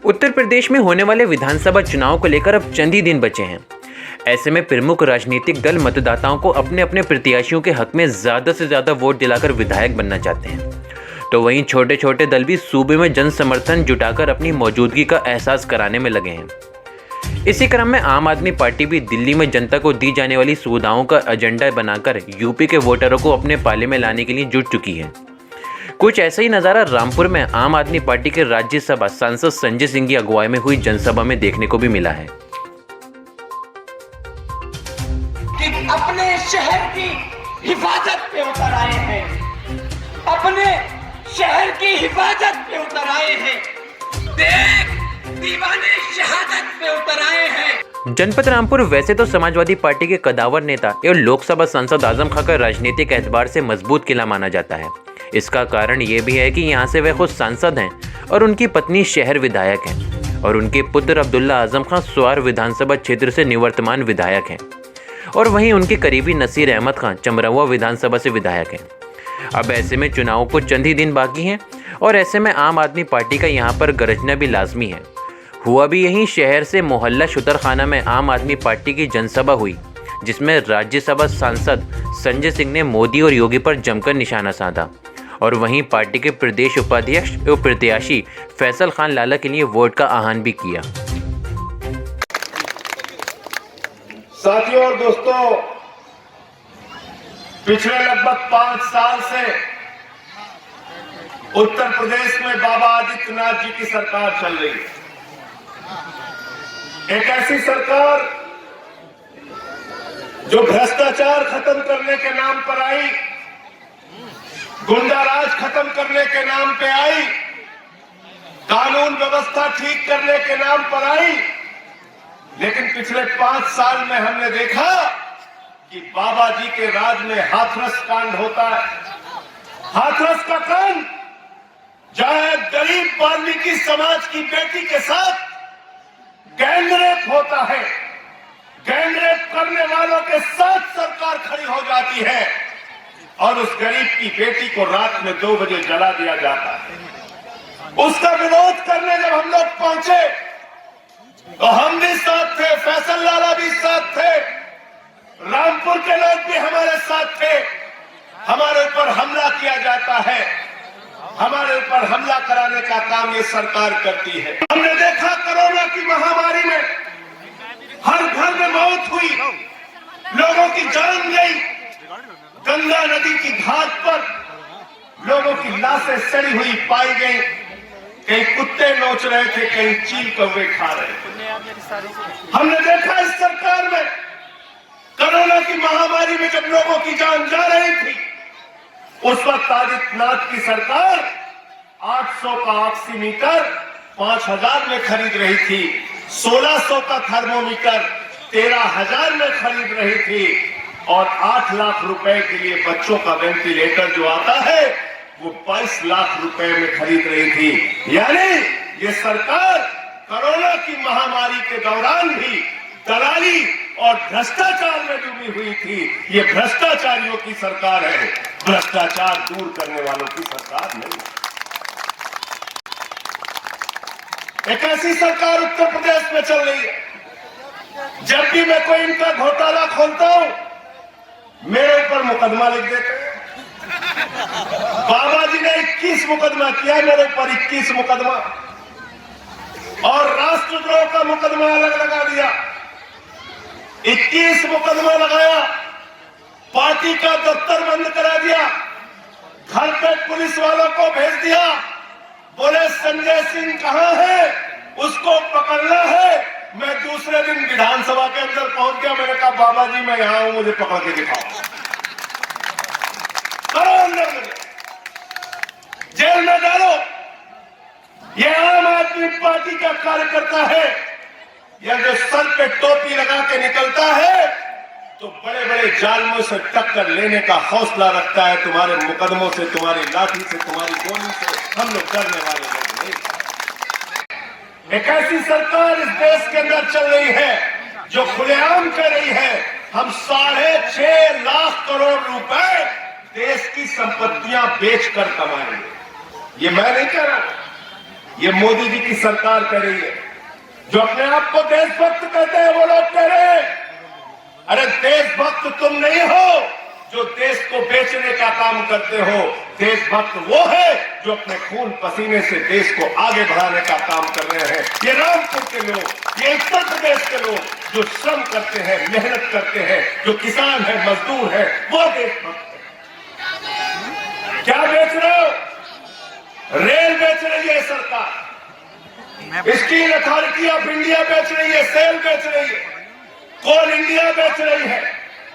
उत्तर प्रदेश में होने वाले विधानसभा चुनाव को लेकर अब चंद ही दिन बचे हैं। ऐसे में प्रमुख राजनीतिक दल मतदाताओं को अपने अपने प्रत्याशियों के हक में ज़्यादा से ज़्यादा वोट दिलाकर विधायक बनना चाहते हैं। तो वहीं छोटे छोटे दल भी सूबे में जन समर्थन जुटाकर अपनी मौजूदगी का एहसास कराने में लगे हैं। इसी क्रम में आम आदमी पार्टी भी दिल्ली में जनता को दी जाने वाली सुविधाओं का एजेंडा बनाकर यूपी के वोटरों को अपने पाले में लाने के लिए जुट चुकी है। कुछ ऐसा ही नज़ारा रामपुर में आम आदमी पार्टी के राज्यसभा सांसद संजय सिंह की अगुवाई में हुई जनसभा में देखने को भी मिला है। कि अपने शहर की हिफाजत पे उतर आए हैं, अपने शहर की हिफाजत पे उतर आए हैं, देख दीवाने शहादत पे उतर आए हैं। जनपद रामपुर वैसे तो समाजवादी पार्टी के कदावर नेता एवं लोकसभा सांसद आजम खां का राजनीतिक एतबार से मजबूत किला माना जाता है। इसका कारण ये भी है कि यहाँ से वे खुद सांसद हैं और उनकी पत्नी शहर विधायक हैं और उनके पुत्र अब्दुल्ला आजम खां स्वार विधानसभा क्षेत्र से निवर्तमान विधायक हैं और वहीं उनके करीबी नसीर अहमद खां चमरवा विधानसभा से विधायक हैं। अब ऐसे में चुनाव को चंद ही दिन बाकी हैं और ऐसे में आम आदमी पार्टी का यहाँ पर गरजना भी लाजमी है। हुआ भी यहीं शहर से मोहल्ला शुतरखाना में आम आदमी पार्टी की जनसभा हुई, जिसमें राज्यसभा सांसद संजय सिंह ने मोदी और योगी पर जमकर निशाना साधा और वहीं पार्टी के प्रदेश उपाध्यक्ष एवं प्रत्याशी फैसल खान लाला के लिए वोट का आह्वान भी किया। साथियों और दोस्तों, पिछले लगभग 5 साल से उत्तर प्रदेश में बाबा आदित्यनाथ जी की सरकार चल रही है। एक ऐसी सरकार जो भ्रष्टाचार खत्म करने के नाम पर आई, गुंडाराज खत्म करने के नाम पे आई, कानून व्यवस्था ठीक करने के नाम पर आई। लेकिन पिछले 5 साल में हमने देखा कि बाबा जी के राज में हाथरस कांड होता है। हाथरस का कांड, जहां गरीब वाल्मीकि समाज की बेटी के साथ गैंगरेप होता है, गैंगरेप करने वालों के साथ सरकार खड़ी हो जाती है और उस गरीब की बेटी को रात में 2 बजे जला दिया जाता है। उसका विरोध करने जब हम लोग पहुंचे तो हम भी साथ थे, फैसल लाला भी साथ थे, रामपुर के लोग भी हमारे साथ थे। हमारे ऊपर हमला किया जाता है, हमारे ऊपर हमला कराने का काम ये सरकार करती है। हमने देखा कोरोना की महामारी में हर घर में मौत हुई, लोगों की जान गई। गंगा नदी की घाट पर लोगों की लाशें सड़ी हुई पाई गई। कहीं कुत्ते नोच रहे थे, कहीं चील कौवे खा रहे थे। हमने देखा इस सरकार में कोरोना की महामारी में जब लोगों की जान जा रही थी, उस वक्त आदित्यनाथ की सरकार 800 का ऑक्सीमीटर 5000 में खरीद रही थी, 1600 का थर्मोमीटर 13000 में खरीद रही थी और 8 लाख रुपए के लिए बच्चों का वेंटिलेटर जो आता है वो 22 लाख रुपए में खरीद रही थी। यानी ये सरकार कोरोना की महामारी के दौरान भी दलाली और भ्रष्टाचार में डूबी हुई थी। ये भ्रष्टाचारियों की सरकार है, भ्रष्टाचार दूर करने वालों की सरकार नहीं। एक ऐसी सरकार उत्तर प्रदेश में चल रही है, जब भी मैं कोई इनका घोटाला खोलता हूं मेरे ऊपर मुकदमा लिख देते हैं। बाबा जी ने 21 मुकदमा किया, मेरे ऊपर 21 मुकदमा और राष्ट्रद्रोह का मुकदमा अलग लगा दिया। 21 मुकदमा लगाया, पार्टी का दफ्तर बंद करा दिया, घर पे पुलिस वालों को भेज दिया, बोले संजय सिंह कहां है, उसको पकड़ना है। मैं दूसरे दिन विधानसभा के अंदर पहुंच गया, मैंने कहा बाबा जी मैं यहां हूं, मुझे पकड़ के दिखाओ। करो अंदर मुझे, जेल में डालो। यह आम आदमी पार्टी का कार्यकर्ता है, यह जो सर पे टोपी लगा के निकलता है तो बड़े बड़े जालिमों से टक्कर लेने का हौसला रखता है। तुम्हारे मुकदमों से, तुम्हारी लाठी से, तुम्हारी गोली से हम लोग डरने वाले लोग नहीं। एक ऐसी सरकार इस देश के अंदर चल रही है जो खुलेआम कर रही है हम 6.5 लाख करोड़ रुपए देश की संपत्तियां बेचकर कमाएंगे। ये मैं नहीं कह रहा, ये मोदी जी की सरकार कर रही है। जो अपने आप को देशभक्त कहते हैं वो लोग कह रहे हैं, अरे देशभक्त तुम नहीं हो जो देश को बेचने का काम करते हो। देशभक्त वो है जो अपने खून पसीने से देश को आगे बढ़ाने का काम कर रहे हैं। ये रामपुर के लोग, ये उत्तर प्रदेश के लोग जो श्रम करते हैं, मेहनत करते हैं, जो किसान है, मजदूर है, वो देशभक्त है। क्या बेच रहे हो? रेल बेच रही है सरकार, स्टील अथॉरिटी ऑफ इंडिया बेच रही है, सेल बेच रही है, कोल इंडिया बेच रही है,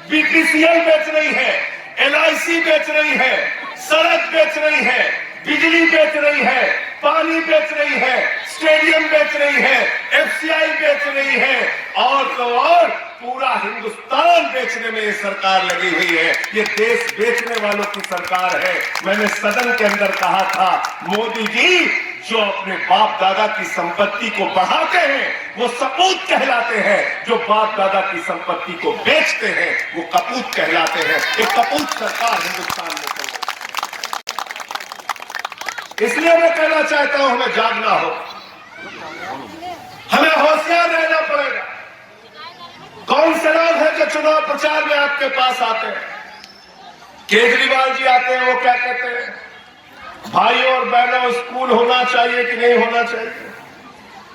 बीपीसीएल बेच रही है, एलआईसी बेच रही है, सड़क बेच रही है, बिजली बेच रही है, पानी बेच रही है, स्टेडियम बेच रही है, एफसीआई बेच रही है, और तो और पूरा हिंदुस्तान बेचने में ये सरकार लगी हुई है। ये देश बेचने वालों की सरकार है। मैंने सदन के अंदर कहा था, मोदी जी जो अपने बाप दादा की संपत्ति को बढ़ाते हैं वो सपूत कहलाते हैं, जो बाप दादा की संपत्ति को बेचते हैं वो कपूत कहलाते हैं। एक कपूत सरकार हिंदुस्तान में चल रही है। इसलिए मैं कहना चाहता हूं, हमें जागना हो, हमें होशियार रहना पड़ेगा। कौन से लोग हैं जो चुनाव प्रचार में आपके पास आते हैं? केजरीवाल जी आते हैं, वो क्या कहते हैं? भाइयों और बहनों, स्कूल होना चाहिए कि नहीं होना चाहिए,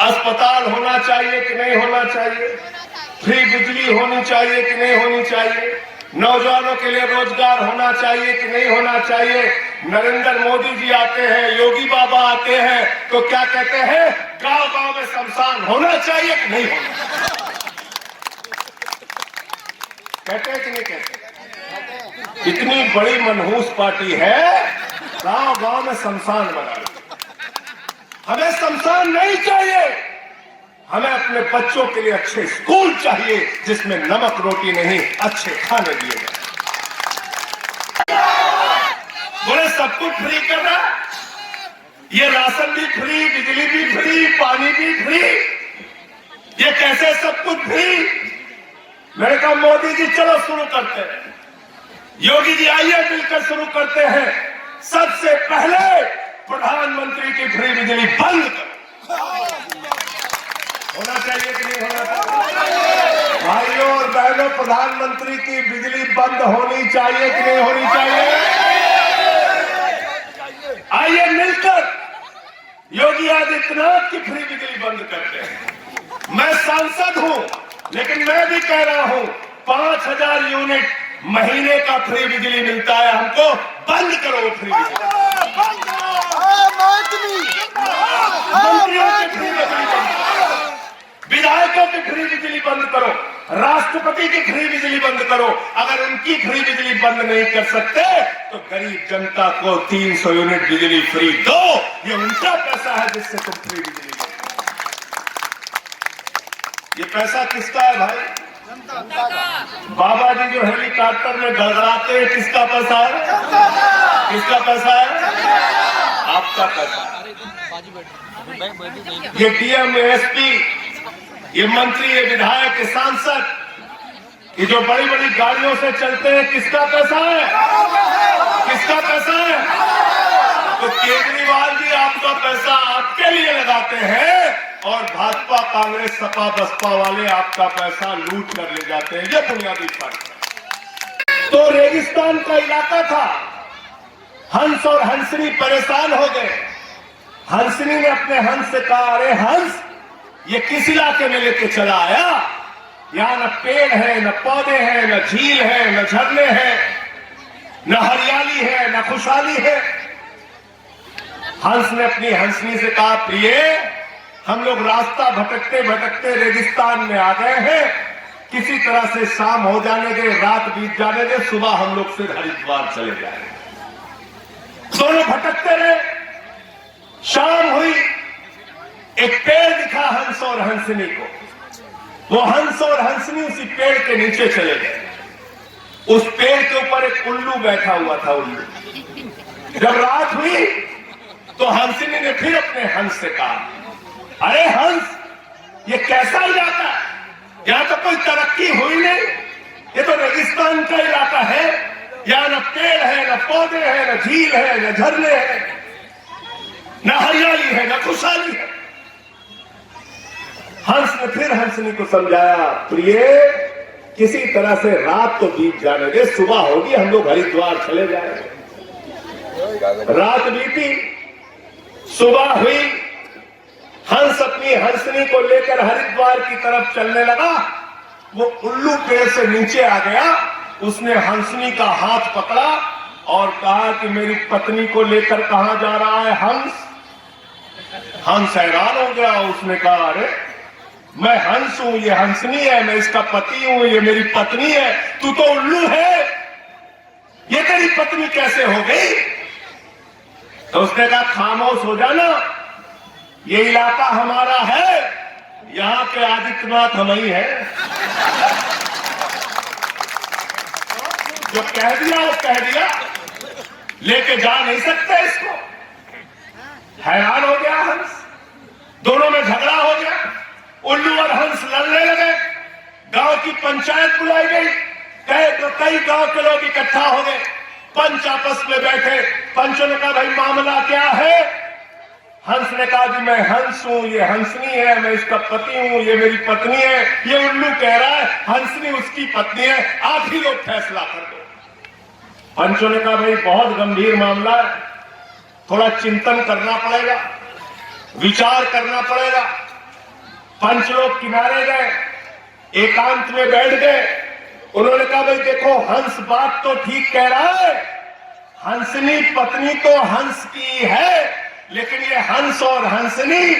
अस्पताल होना चाहिए कि नहीं होना चाहिए, फ्री बिजली होनी चाहिए कि नहीं होनी चाहिए, नौजवानों के लिए रोजगार होना चाहिए कि नहीं होना चाहिए। नरेंद्र मोदी जी आते हैं, योगी बाबा आते हैं, तो क्या कहते हैं? गांव गांव में शमशान होना चाहिए कि नहीं होना? कहते हैं कि नहीं कहते? इतनी बड़ी मनहूस पार्टी है, गांव गांव में शमशान बना। हमें शमशान नहीं चाहिए, हमें अपने बच्चों के लिए अच्छे स्कूल चाहिए जिसमें नमक रोटी नहीं, अच्छे खाने दिए जाए। बोले सब कुछ फ्री करना, ये राशन भी फ्री, बिजली भी फ्री, पानी भी फ्री, ये कैसे सब कुछ फ्री? मैंने कहा मोदी जी चलो शुरू करते हैं, योगी जी आइए मिलकर शुरू करते हैं। सबसे पहले प्रधानमंत्री की फ्री बिजली बंद करो। होना चाहिए कि नहीं होना चाहिए? भाइयों और बहनों, प्रधानमंत्री की बिजली बंद होनी चाहिए कि नहीं होनी चाहिए? आइए मिलकर योगी आदित्यनाथ की फ्री बिजली बंद करते हैं। मैं सांसद हूं, लेकिन मैं भी कह रहा हूं 5000 यूनिट महीने का फ्री बिजली मिलता है, हमको बंद करो फ्री बिजली। मंत्रियों की फ्री बिजली बंद करो, विधायकों की फ्री बिजली बंद करो, राष्ट्रपति की फ्री बिजली बंद करो। अगर उनकी फ्री बिजली बंद नहीं कर सकते तो गरीब जनता को 300 यूनिट बिजली फ्री दो। ये उनका पैसा है जिससे तुम फ्री बिजली दो। ये पैसा किसका है भाई? बाबा जी जो हेलीकॉप्टर में गड़गड़ाते हैं, किसका पैसा है? किसका पैसा है? आपका पैसा। ये डीएम, एसपी, ये मंत्री, ये विधायक, ये सांसद, ये जो बड़ी बड़ी गाड़ियों से चलते हैं, किसका पैसा है? किसका पैसा है? तो केजरीवाल जी आपका पैसा आपके लिए लगाते हैं और भाजपा, कांग्रेस, सपा, बसपा वाले आपका पैसा लूट कर ले जाते हैं। ये बुनियादी फर्क है। तो रेगिस्तान का इलाका था, हंस और हंसनी परेशान हो गए। हंसनी ने अपने हंस से कहा, अरे हंस, ये किस इलाके में लेके चला आया? यहाँ न पेड़ है, न पौधे हैं, न झील है, न झरने हैं, न हरियाली है, न खुशहाली है। हंस ने अपनी हंसनी से कहा, प्रिय, हम लोग रास्ता भटकते भटकते रेगिस्तान में आ गए हैं, किसी तरह से शाम हो जाने दे, रात बीत जाने दे, सुबह हम लोग फिर हरिद्वार चले जाएंगे। दोनों भटकते रहे, शाम हुई, एक पेड़ दिखा हंस और हंसनी को। वो हंस और हंसनी उसी पेड़ के नीचे चले गए। उस पेड़ के ऊपर एक उल्लू बैठा हुआ था। उल्लू, जब रात हुई तो हंसनी ने फिर अपने हंस से कहा, अरे हंस, ये कैसा इलाका है? यहां तो कोई तरक्की हुई नहीं, ये तो रेगिस्तान का इलाका है, यहाँ न पेड़ है, न पौधे हैं, न झील है, न झरने हैं। न हरियाली है, न खुशहाली है। हंस ने फिर हंसनी को समझाया, प्रिय किसी तरह से रात तो बीत जाने दे, सुबह होगी हम लोग हरिद्वार चले जाएंगे। रात बीती, सुबह हुई, हंस अपनी हंसनी को लेकर हरिद्वार की तरफ चलने लगा। वो उल्लू पेड़ से नीचे आ गया, उसने हंसनी का हाथ पकड़ा और कहा कि मेरी पत्नी को लेकर कहां जा रहा है हंस? हंस हैरान हो गया, उसने कहा अरे मैं हंस हूं, ये हंसनी है, मैं इसका पति हूं, ये मेरी पत्नी है, तू तो उल्लू है, ये तेरी पत्नी कैसे हो गई? तो उसने कहा खामोश हो जाना, ये इलाका हमारा है, यहां के आदित्यनाथ हम ही है। जो कह दिया वो कह दिया, लेके जा नहीं सकते इसको। हैरान हो गया हंस, दोनों में झगड़ा हो गया, उल्लू और हंस लड़ने लगे। गांव की पंचायत बुलाई गई, कई गांव के लोग इकट्ठा हो गए, पंच आपस में बैठे। पंचों ने कहा भाई मामला क्या है? हंस ने कहा जी मैं हंस हूं, ये हंसनी है, मैं इसका पति हूं, ये मेरी पत्नी है। ये उल्लू कह रहा है हंसनी उसकी पत्नी है, आप ही लोग फैसला कर दो। पंचों ने कहा भाई बहुत गंभीर मामला है, थोड़ा चिंतन करना पड़ेगा, विचार करना पड़ेगा। पंच लोग किनारे गए, एकांत में बैठ गए। उन्होंने कहा भाई देखो हंस बात तो ठीक कह रहा है, हंसनी पत्नी तो हंस की है, लेकिन ये हंस और हंसनी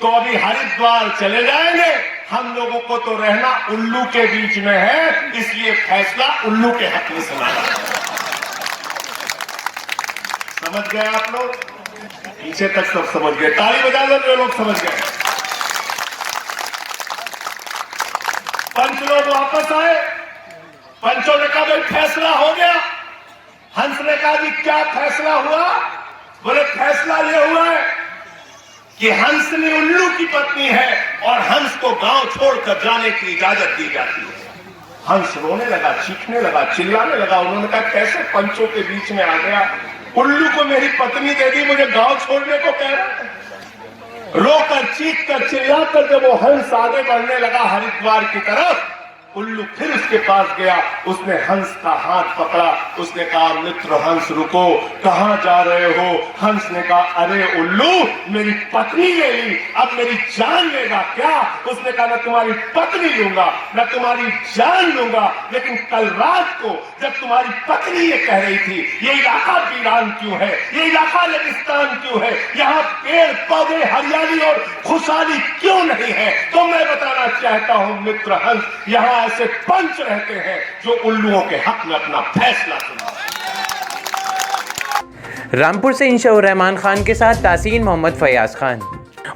तो अभी हरिद्वार चले जाएंगे, हम लोगों को तो रहना उल्लू के बीच में है, इसलिए फैसला उल्लू के हक में सुनाना। समझ गए आप लोग? पीछे तक सब समझ गए, ताली बजा दो जो लोग समझ गए। पंच लोग वापस आए, पंचों ने कहा भाई फैसला हो गया। हंस ने कहा जी क्या फैसला हुआ? बोले फैसला ये हुआ है कि हंसनी उल्लू की पत्नी है और हंस को गांव छोड़कर जाने की इजाजत दी जाती है। हंस रोने लगा, चीखने लगा, चिल्लाने लगा। उन्होंने कहा कैसे पंचों के बीच में आ गया? उल्लू को मेरी पत्नी दे दी, मुझे गांव छोड़ने को कह रहा है। रोकर, चीखकर, चिल्लाकर जब वो हंस आगे बढ़ने लगा हरिद्वार की तरफ, उल्लू फिर उसके पास गया, उसने हंस का हाथ पकड़ा, उसने कहा मित्र हंस रुको, कहां जा रहे हो? हंस ने कहा अरे उल्लू मेरी पत्नी ले ली, अब मेरी जान लेगा क्या? उसने कहा न तुम्हारी पत्नी लूंगा, न तुम्हारी जान लूंगा, लेकिन कल रात को जब तुम्हारी पत्नी ये कह रही थी ये इलाका वीरान क्यों है, ये इलाका रेगिस्तान क्यों है, यहाँ पेड़ पौधे हरियाली और खुशहाली क्यों नहीं है, तो मैं बताना चाहता हूं मित्र हंस, यहाँ ऐसे पंच रहते हैं जो उल्लुओं के हक में अपना फैसला सुना। रामपुर से इंशाउर रहमान खान के साथ तासीन मोहम्मद फयाज खान।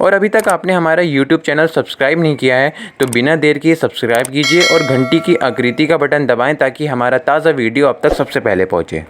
और अभी तक आपने हमारा YouTube चैनल सब्सक्राइब नहीं किया है तो बिना देर किए सब्सक्राइब कीजिए और घंटी की आकृति का बटन दबाएं ताकि हमारा ताज़ा वीडियो अब तक सबसे पहले पहुंचे।